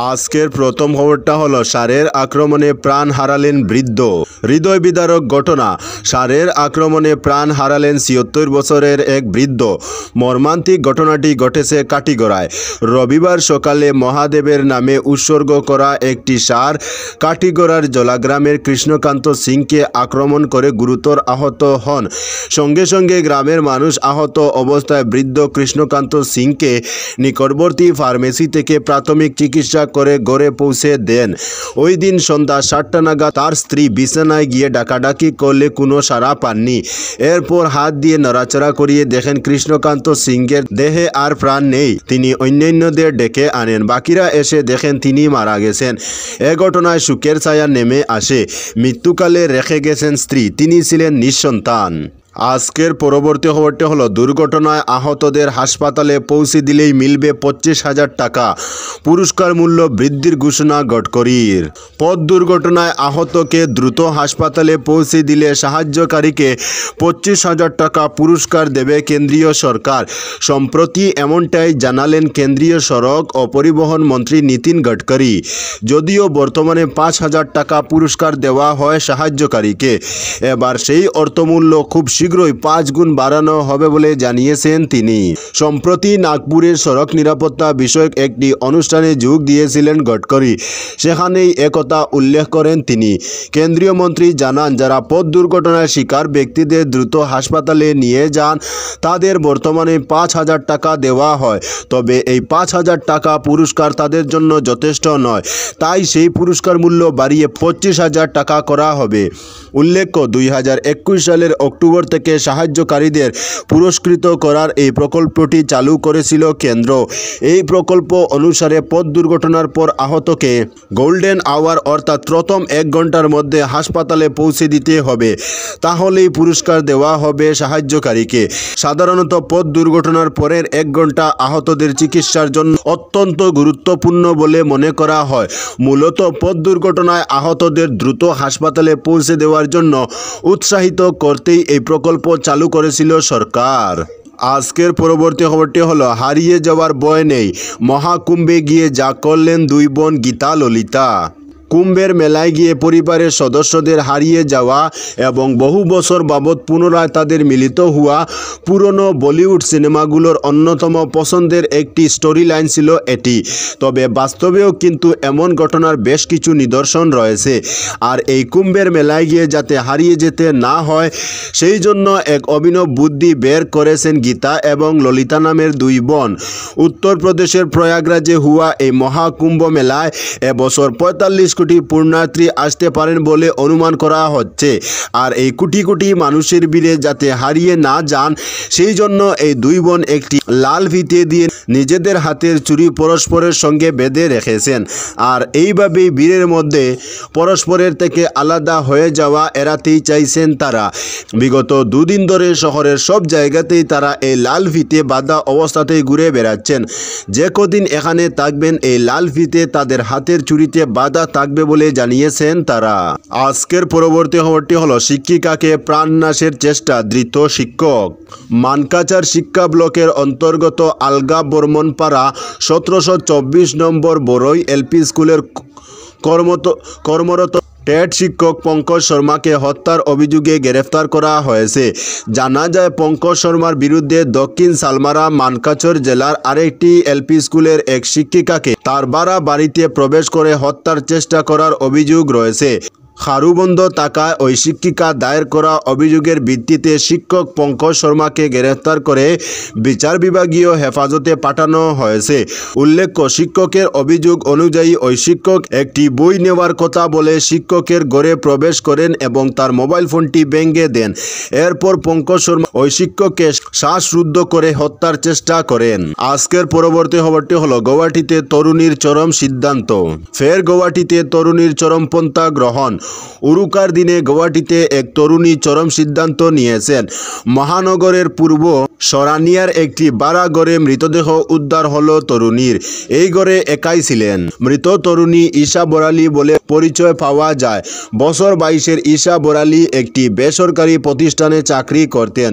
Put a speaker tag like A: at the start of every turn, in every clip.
A: আজকের প্রথম খবরটা হলো সারের আক্রমণে প্রাণ হারালেন বৃদ্ধ। হৃদয় বিদারক ঘটনা। সারের আক্রমণে প্রাণ হারালেন ৭৬ বছরের এক বৃদ্ধ। মর্মান্তিক ঘটনাটি ঘটেছে কাটিগড়ায়। রবিবার সকালে মহাদেবের নামে উৎসর্গ করা একটি ষাঁড় কাটিগড়ার জলাগ্রামের কৃষ্ণকান্ত সিংকে আক্রমণ করে গুরুতর আহত হন। সঙ্গে সঙ্গে গ্রামের মানুষ আহত অবস্থায় বৃদ্ধ কৃষ্ণকান্ত সিংকে নিকটবর্তী ফার্মেসি থেকে প্রাথমিক চিকিৎসা করে ঘরে পৌঁছে দেন। ওই দিন সন্ধ্যা ৭টা নাগাদ তার স্ত্রী বিছানায় গিয়ে ডাকাডাকি করলে কোনো সাড়া পাননি। এরপর হাত দিয়ে নড়াচড়া করিয়ে দেখেন কৃষ্ণকান্ত সিংয়ের দেহে আর প্রাণ নেই। তিনি অন্যান্যদের ডেকে আনেন। বাকিরা এসে দেখেন তিনি মারা গেছেন। এ ঘটনায় শোকের ছায়া নেমে আসে। মৃত্যুকালে রেখে গেছেন স্ত্রী। তিনি ছিলেন নিঃসন্তান। আজকের পরবর্তী খবরটি হলো দুর্ঘটনায় আহতদের হাসপাতালে পৌঁছে দিলেই মিলবে ২৫,০০০ টাকা। পুরস্কার মূল্য বৃদ্ধির ঘোষণা গডকরির। পথ দুর্ঘটনায় আহতকে দ্রুত হাসপাতালে পৌঁছে দিলে সাহায্যকারীকে ২৫,০০০ টাকা পুরস্কার দেবে কেন্দ্রীয় সরকার। সম্প্রতি এমনটাই জানালেন কেন্দ্রীয় সড়ক ও পরিবহন মন্ত্রী নীতিন গডকরি। যদিও বর্তমানে ৫,০০০ টাকা পুরস্কার দেওয়া হয় সাহায্যকারীকে, এবার সেই অর্থমূল্য খুব শীঘ্রই ৫ গুণ বাড়ানো হবে বলে জানিয়েছেন তিনি। সম্প্রতি নাগপুরের সড়ক নিরাপত্তা বিষয়ক একটি অনুষ্ঠানে যোগ দিয়েছিলেন গডকরি। সেখানেই একথা উল্লেখ করেন তিনি। কেন্দ্রীয় মন্ত্রী জানান, যারা পথ দুর্ঘটনার শিকার ব্যক্তিদের দ্রুত হাসপাতালে নিয়ে যান তাদের বর্তমানে ৫,০০০ টাকা দেওয়া হয়। তবে এই ৫,০০০ টাকা পুরস্কার তাদের জন্য যথেষ্ট নয়। তাই সেই পুরস্কার মূল্য বাড়িয়ে ২৫,০০০ টাকা করা হবে। উল্লেখ্য, ২০২১ সালের অক্টোবর থেকে সাহায্যকারীদের পুরস্কৃত করার এই প্রকল্পটি চালু করেছিল কেন্দ্র। এই প্রকল্প অনুসারে পথ দুর্ঘটনার পর আহতকে গোল্ডেন আওয়ার অর্থাৎ প্রথম ১ ঘন্টার মধ্যে হাসপাতালে পৌঁছে দিতে হবে। তাহলেই পুরস্কার দেওয়া হবে সাহায্যকারীকে। সাধারণত পথ দুর্ঘটনার পরের ১ ঘন্টা আহতদের চিকিৎসার জন্য অত্যন্ত গুরুত্বপূর্ণ বলে মনে করা হয়। মূলত পথ দুর্ঘটনায় আহতদের দ্রুত হাসপাতালে পৌঁছে দেওয়ার জন্য উৎসাহিত করতেই এই প্রকল্প চালু করেছিল সরকার। আজকের পরবর্তী খবরটি হলো হারিয়ে যাওয়ার ভয় নেই। মহাকুম্ভে গিয়ে যা করলেন দুই বোন গীতা ললিতা। কুম্ভের মেলায় গিয়ে পরিবারের সদস্যদের হারিয়ে যাওয়া এবং বহু বছর বাবদ পুনরায় তাদের মিলিত হওয়া পুরনো বলিউড সিনেমাগুলোর অন্যতম পছন্দের একটি স্টোরি লাইন ছিল এটি। তবে বাস্তবেও কিন্তু এমন ঘটনার বেশ কিছু নিদর্শন রয়েছে। আর এই কুম্ভের মেলায় গিয়ে যাতে হারিয়ে যেতে না হয় সেই জন্য এক অভিনব বুদ্ধি বের করেছেন গীতা এবং ললিতা নামের দুই বোন। উত্তরপ্রদেশের প্রয়াগরাজে হওয়া এই মহাকুম্ভ মেলায় এবছর ৪৫ কোটি পুণ্যার্থী আসতে পারেন বলে অনুমান করা হচ্ছে। আর এই কোটি কোটি মানুষের ভিড়ে যাতে হারিয়ে না যান সেই জন্য এই দুই বোন একটি লাল ফিতে দিয়ে নিজেদের হাতের চুড়ি পরস্পরের সঙ্গে বেঁধে রেখেছেন। আর এইভাবেই ভিড়ের মধ্যে পরস্পরের থেকে আলাদা হয়ে যাওয়া এড়াতেই চাইছেন তারা। বিগত দুদিন ধরে শহরের সব জায়গাতেই তারা এই লাল ফিতে বাঁধা অবস্থাতেই ঘুরে বেড়াচ্ছেন। যে কদিন এখানে থাকবেন এই লাল ফিতে তাদের হাতের চুড়িতে বাঁধা থাকবে বলে জানিয়েছেন তারা। আজকের পরবর্তী খবরটি হলো শিক্ষিকাকে প্রাণনাশের চেষ্টা, ধৃত শিক্ষক। মানকাচার শিক্ষা ব্লকের অন্তর্গত আলগা বর্মনপাড়া ১৭২৪ নম্বর বড়ই এলপি স্কুলের কর্মরত টেট শিক্ষক পঙ্কজ শর্মাকে হত্যার অভিযোগে গ্রেফতার করা হয়েছে। জানা যায়, পঙ্কজ শর্মার বিরুদ্ধে দক্ষিণ সালমারা মানকাচর জেলার আরেকটি এলপি স্কুলের এক শিক্ষিকাকে তার ভাড়া বাড়িতে প্রবেশ করে হত্যার চেষ্টা করার অভিযোগ রয়েছে। খারুবন্ধ থাকায় ওই শিক্ষিকা দায়ের করা অভিযোগের ভিত্তিতে শিক্ষক পঙ্কজ শর্মাকে গ্রেফতার করে বিচার বিভাগীয় হেফাজতে পাঠানো হয়েছে। উল্লেখ্য, শিক্ষকের অভিযোগ অনুযায়ী ওই শিক্ষক একটি বই নেওয়ার কথা বলে শিক্ষকের ঘরে প্রবেশ করেন এবং তার মোবাইল ফোনটি ভেঙে দেন। এরপর পঙ্কজ শর্মা ওই শিক্ষককে শ্বাসরুদ্ধ করে হত্যার চেষ্টা করেন। আজকের পরবর্তী খবরটি হলো গৌহাটিতে তরুণীর চরম সিদ্ধান্ত। ফের গৌহাটিতে তরুণীর চরমপন্থা গ্রহণ। উরুকার দিনে গৌহাটিতে এক তরুণী চরম সিদ্ধান্ত নিয়েছেন। মহানগরের পূর্ব সরানিয়ার একটি বাড়া ঘরে মৃতদেহ উদ্ধার হলো তরুণীর। এই ঘরে একাই ছিলেন। মৃত তরুণী ঈশা বড়ালী বলে পরিচয় পাওয়া যায়। বছর 22-এর ঈশা বড়ালী একটি বেসরকারি প্রতিষ্ঠানে চাকরি করতেন।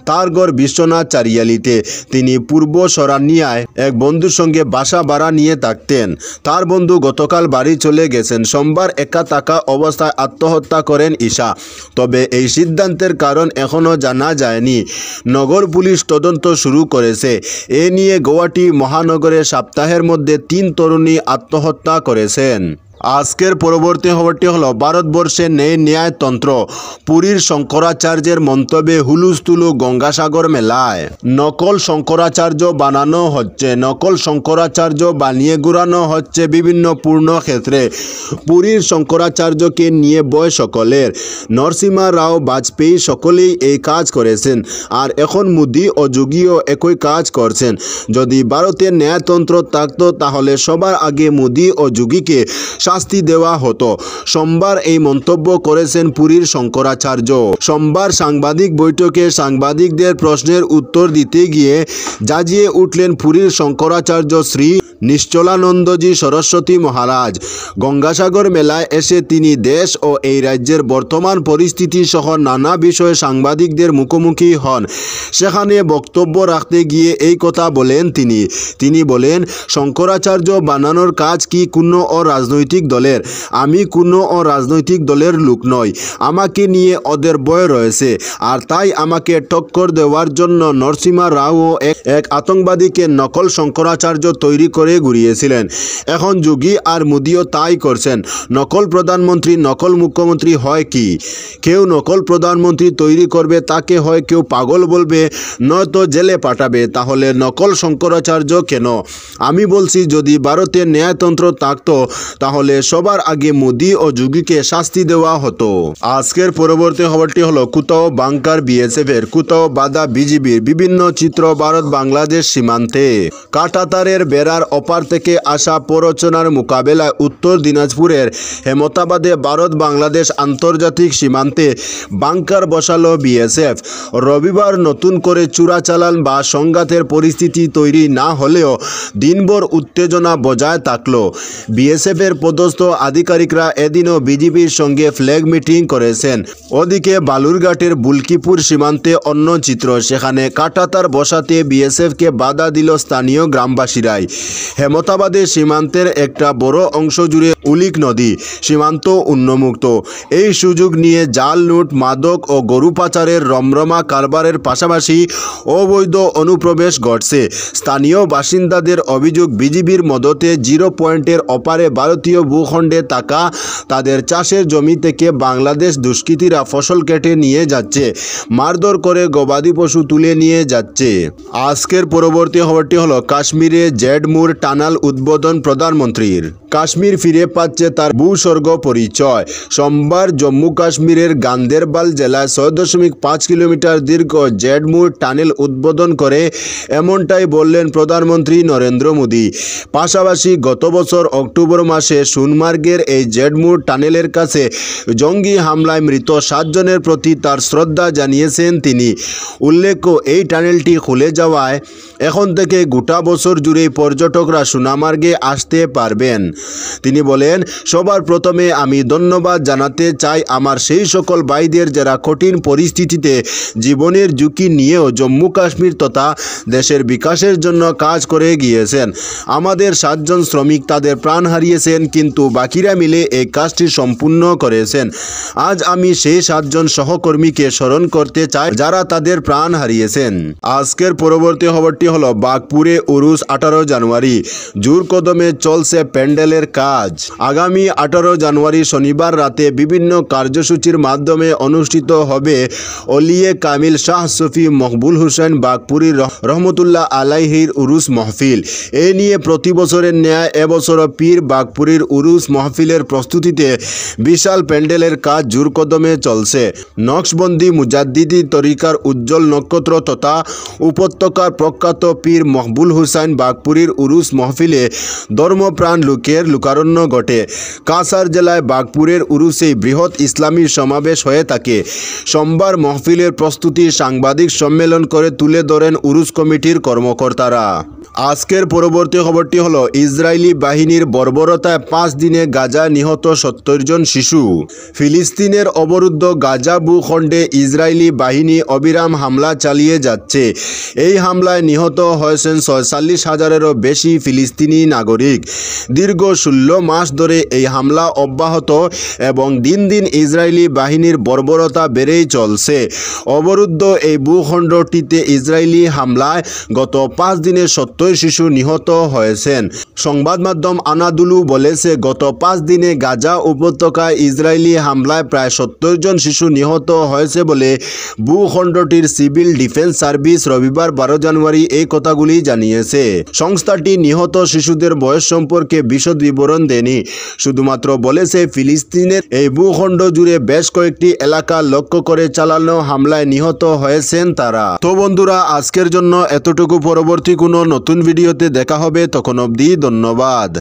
A: তার ঘর বিশ্বনাথ চারিয়ালিতে। তিনি পূর্ব সরানিয়ায় এক বন্ধুর সঙ্গে বাসা ভাড়া নিয়ে থাকতেন। তার বন্ধু গতকাল বাড়ি চলে গেছেন। সোমবার একা থাকা অবস্থায় আত্মহত্যা করেন ঈশা। তবে এই সিদ্ধান্তের কারণ এখনও জানা যায়নি। নগর পুলিশ তদন্ত শুরু করেছে। এ নিয়ে গৌহাটি মহানগরে সপ্তাহের মধ্যে 3 তরুণী আত্মহত্যা করেছেন। আজকের পরবর্তী খবরটি হলো ভারতবর্ষে নেই ন্যায়তন্ত্র। পুরীর শঙ্করাচার্যের মন্তব্যে হুলুস্থুলু গঙ্গাসাগর মেলায়। নকল শঙ্করাচার্য বানানো হচ্ছে। নকল শঙ্করাচার্য বানিয়ে ঘুরানো হচ্ছে বিভিন্ন পূর্ণ ক্ষেত্রে। পুরীর শঙ্করাচার্যকে নিয়ে বয় সকলের। নরসিমা রাও বাজপেয়ী সকলেই এই কাজ করেছেন, আর এখন মোদি ও যোগীও একই কাজ করছেন। যদি ভারতের ন্যায়তন্ত্র থাকতো তাহলে সবার আগে মোদি ও যোগীকে শাস্তি দেওয়া হতো। সোমবার এই মন্তব্য করেছেন পুরীর শঙ্করাচার্য। সোমবার সাংবাদিক বৈঠকে সাংবাদিকদের প্রশ্নের উত্তর দিতে গিয়ে জাজিয়ে উঠলেন পুরীর শঙ্করাচার্য শ্রী নিশ্চলানন্দজি সরস্বতী মহারাজ। গঙ্গাসাগর মেলায় এসে তিনি দেশ ও এই রাজ্যের বর্তমান পরিস্থিতি সহ নানা বিষয়ে সাংবাদিকদের মুখোমুখি হন। সেখানে বক্তব্য রাখতে গিয়ে এই কথা বলেন তিনি বলেন, শঙ্করাচার্য বানানোর কাজ কি কোনো অরাজনৈতিক দলের? আমি কোনো অরাজনৈতিক দলের লোক নই। আমাকে নিয়ে ওদের ভয় রয়েছে, আর তাই আমাকে টক্কর দেওয়ার জন্য নরসিমা রাও এক আতঙ্কবাদীকে নকল শঙ্করাচার্য তৈরি করে ঘুরিয়েছিলেন। এখন যোগী আর মোদিও তাই করছেন। নকল প্রধানমন্ত্রী নকল মুখ্যমন্ত্রী হয় কি? কেউ নকল প্রধানমন্ত্রী তৈরি করবে, তাকে হয় কেউ পাগল বলবে, নয়তো জেলে পাঠাবে। তাহলে নকল শঙ্করাচার্য কেন? আমি বলছি, যদি ভারতের ন্যায়তন্ত্র থাকতো তাহলে সবার আগে মোদি ও যোগীকে শাস্তি দেওয়া হতো। আজকের পরবর্তী খবরটি হলো কোথাও বাংকার বিএসএফের, কোথাও বাধা বিজিবির। বিভিন্ন চিত্র ভারত বাংলাদেশ সীমান্তে। কাঁটাতারের বেড়ার অপার থেকে আসা প্ররোচনার মোকাবেলায় উত্তর দিনাজপুরের হেমতাবাদে ভারত বাংলাদেশ আন্তর্জাতিক সীমান্তে বাংকার বসালো বিএসএফ। রবিবার নতুন করে চোরাচালান বা সংঘাতের পরিস্থিতি তৈরি না হলেও দিনভর উত্তেজনা বজায় থাকল। বিএসএফের পদস্থ আধিকারিকরা এদিনও বিজিবির সঙ্গে ফ্ল্যাগ মিটিং করেছেন। ওদিকে বালুরঘাটের বুলকিপুর সীমান্তে অন্য চিত্র। সেখানে কাঁটাতার বসাতে বিএসএফকে বাধা দিল স্থানীয় গ্রামবাসীরাই। হেমতাবাদের সীমান্তের একটা বড় অংশ জুড়ে উলিক নদী। সীমান্ত উন্মুক্ত। এই সুযোগ নিয়ে জাল লুট, মাদক ও গরু পাচারের রমরমা কারবারের পাশাপাশি অবৈধ অনুপ্রবেশ ঘটছে। স্থানীয় বাসিন্দাদের অভিযোগ, বিজিবির মদতে 0 পয়েন্টের অপারে ভারতীয় ভূখণ্ডে থাকা তাদের চাষের জমি থেকে বাংলাদেশ দুষ্কৃতীরা ফসল কেটে নিয়ে যাচ্ছে, মারধর করে গবাদি পশু তুলে নিয়ে যাচ্ছে। আজকের পরবর্তী খবরটি হলো কাশ্মীরে জেডমুর টানাল উদ্বোধন প্রধানমন্ত্রীর। কাশ্মীর ফিরে পাচ্ছে তার ভূস্বর্গ পরিচয়। সোমবার জম্মু কাশ্মীরের গান্দেরবাল জেলায় 6.5 কিলোমিটার দীর্ঘ জেডমুর টানেল উদ্বোধন করে এমনটাই বললেন প্রধানমন্ত্রী নরেন্দ্র মোদী। পাশাপাশি গত বছর অক্টোবর মাসে সোনমার্গের এই জেডমুর টানেলের কাছে জঙ্গি হামলায় মৃত 7 জনের প্রতি তার শ্রদ্ধা জানিয়েছেন তিনি। উল্লেখ্য, এই টানেলটি খুলে যাওয়ায় এখন থেকে গোটা বছর জুড়েই পর্যটকরা সোনামার্গে আসতে পারবেন। তিনি বলেন, সবার প্রথমে আমি ধন্যবাদ জানাতে চাই আমার সেই সকল ভাইদের যারা কঠিন পরিস্থিতিতে জীবনের ঝুঁকি নিয়েও জম্মু কাশ্মীর তথা দেশের বিকাশের জন্য কাজ করে গিয়েছেন। আমাদের 7 জন শ্রমিক তাদের প্রাণ হারিয়েছেন, কিন্তু বাকিরা মিলে এই কাজটি সম্পূর্ণ করেছেন। আজ আমি সেই 7 জন সহকর্মীকে স্মরণ করতে চাই যারা তাদের প্রাণ হারিয়েছেন। আজকের পরবর্তী খবরটি হলো বাগপুরে উরুস 18 জানুয়ারি। জোর কদমে চলছে প্যান্ডেলের কাজ। আগামী 18 জানুয়ারি শনিবার রাতে বিভিন্ন কার্যসূচির মাধ্যমে অনুষ্ঠিত হবে অলিয়ে কামিল শাহ সফি মকবুল হুসেন বাগপুরীর রহমতুল্লাহ আলাইহির উরুস মাহফিল। এ নিয়ে প্রতি বছরের ন্যায় এবছরও পীর বাগপুরীর উরুস মাহফিলের প্রস্তুতিতে বিশাল প্যান্ডেলের কাজ জোর কদমে চলছে। নকশবন্দি মুজাদ্দিদি তরিকার উজ্জ্বল নক্ষত্র তথা উপত্যকার প্রখ্যাত পীর মকবুল হুসাইন বাগপুরীর উরুস মাহফিলে ধর্মপ্রাণ লোকের লোকারণ্য ঘটে। ঘটে। কাছাড় জেলায় বাগপুরের উরুসেই বৃহৎ ইসলামী সমাবেশ হয়ে থাকে। সোমবার মাহফিলের প্রস্তুতি সাংবাদিক সম্মেলন করে তুলে ধরেন উরুস কমিটির কর্মকর্তারা। আজকের পরবর্তী খবরটি হলো, ইসরায়েলি বাহিনীর বর্বরতায় 5 দিনে গাজা নিহত 70 জন শিশু। ফিলিস্তিনের অবরুদ্ধ গাজা ভূখণ্ডে ইসরায়েলি বাহিনী অবিরাম হামলা চালিয়ে যাচ্ছে। এই হামলায় নিহত হয়েছেন 46,000-এরও বেশি ফিলিস্তিনি নাগরিক। দীর্ঘ 16 মাস ধরে এই হামলা অব্যাহত এবং দিন দিন ইসরায়েলি বাহিনীর বর্বরতা বেড়েই চলছে। অবরুদ্ধ এই ভূখণ্ডটিতে ইসরায়েলি হামলায় গত 5 দিনে 70 শিশু নিহত হয়েছেন। সংবাদ মাধ্যম আনাদুলু বলেছে, গত 5 দিনে গাজা উপত্যকায় ইসরায়েলি হামলায় প্রায় 70 জন শিশু নিহত হয়েছে বলে ভূখণ্ডটির সিভিল ডিফেন্স সার্ভিস রবিবার 12 জানুয়ারি এই কথাগুলি জানিয়েছে। সংস্থাটি নিহত শিশুদের বয়স সম্পর্কে বিশদ বিবরণ দেয়নি, শুধুমাত্র বলেছে ফিলিস্তিনের এই ভূখণ্ড জুড়ে বেশ কয়েকটি এলাকা লক্ষ্য করে চালানো হামলায় নিহত হয়েছেন তারা। তো বন্ধুরা, আজকের জন্য এতটুকু। পরবর্তী কোনো নতুন ভিডিওতে দেখা হবে, তখন অবধি ধন্যবাদ।